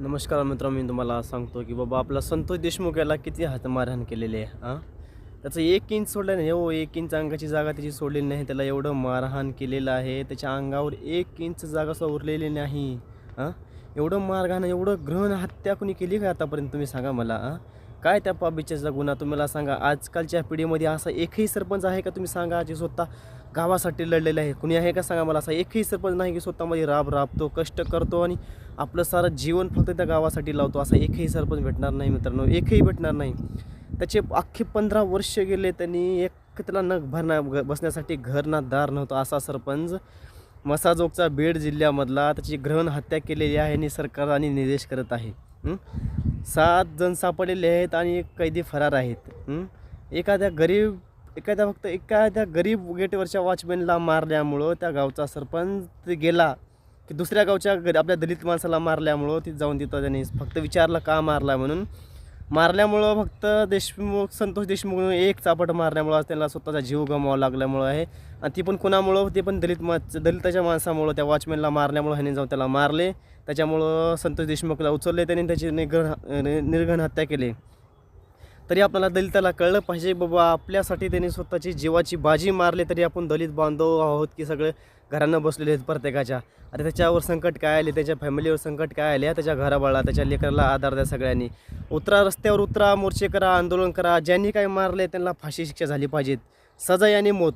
नमस्कार मित्रांनो, मी तुम्हाला सांगतो की बाबा आपला संतोष देशमुख याला किती हातमारहाण केलेली आहे. त्याचं 1 इंच सोडलं नाही हो, 1 इंच अंगाची जागा त्याची सोडलेली नाही. त्याला एवढं मारहाण केलेलं आहे, त्याच्या अंगावर 1 इंच जागा सुद्धा उरलेली नाही. हां एवढं मारहाण, एवढं ग्रहण हत्या कोणी केली का आतापर्यंत? तुम्ही सांगा मला. काय त्या पापिष्टाचा गुन्हा तुम्हाला सांगा. आजकालच्या पिढीमध्ये असा एकही सरपंच आहे का? तुम्ही सांगा, जे स्वतः गावासाठी लढलेलं आहे. कुणी आहे का सांगा मला? असा एकही सरपंच नाही की स्वतःमध्ये राबतो, कष्ट करतो आणि आपलं सारं जीवन फक्त त्या गावासाठी लावतो. असा एकही सरपंच भेटणार नाही मित्रांनो, एकही भेटणार नाही. त्याचे अख्खे 15 वर्ष गेले, त्यांनी एक त्याला न बसण्यासाठी घर ना दार नव्हतं. असा सरपंच मसाजोगचा बीड जिल्ह्यामधला त्याची ग्रहण हत्या केलेली आहे आणि सरकार आणि निर्देश करत आहे. 7 जण सापडलेले आहेत आणि एक कैदी फरार आहेत. एखाद्या गरीब गेटवरच्या वॉचमॅनला मारल्यामुळं त्या गावचा सरपंच गेला की दुसऱ्या गावच्या आपल्या दलित माणसाला मारल्यामुळं तिथं जाऊन तिथं त्यांनी फक्त विचारलं का मारला म्हणून. मारल्यामुळं फक्त संतोष देशमुख एक चापट मारल्यामुळं आज त्यांना स्वतःचा जीव गमवावा लागल्यामुळं आहे. आणि ती पण कुणामुळं? ते पण दलिताच्या माणसामुळं, त्या वॉचमॅनला मारल्यामुळं ह्याने जाऊन त्याला मारले. त्याच्यामुळं संतोष देशमुखला उचलले त्यांनी, त्याची निर्घण हत्या केली. तरी आपल्याला दलिताला कळलं पाहिजे बाबा, आपल्यासाठी त्यांनी स्वतःची जीवाची बाजी मारली. तरी आपण दलित बांधव आहोत की सगळे घरानं बसलेले आहेत प्रत्येकाच्या. आता त्याच्यावर संकट काय आले, त्याच्या फॅमिलीवर संकट काय आले, त्याच्या घराबाळा, त्याच्या लेकराला आधार द्या. सगळ्यांनी उतरा, रस्त्यावर उतरा, मोर्चे करा, आंदोलन करा. ज्यांनी काही मारले त्यांना फाशी शिक्षा झाली पाहिजेत. सजा आणि मौत,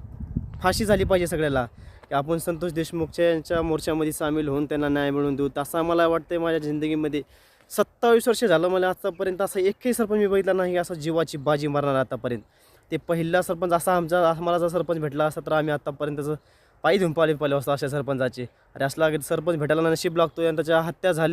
फाशी झाली पाहिजे सगळ्याला. आपण संतोष देशमुखच्या मोर्चामध्ये सामील होऊन त्यांना न्याय मिळवून देऊ, असं मला वाटतं. माझ्या जिंदगीमध्ये 27 वर्ष झालं मला आतापर्यंत असं एकही सरपंच मी बघितला नाही असं जीवाची बाजी मारणार आतापर्यंत. ते पहिला सरपंच असा मला जर सरपंच भेटला असता तर आम्ही आतापर्यंतचं पायी धुवून पाले असतं अशा सरपंचाचे. अरे असला सरपंच भेटायला नशीब लागतो आणि त्याच्या हत्या झाली.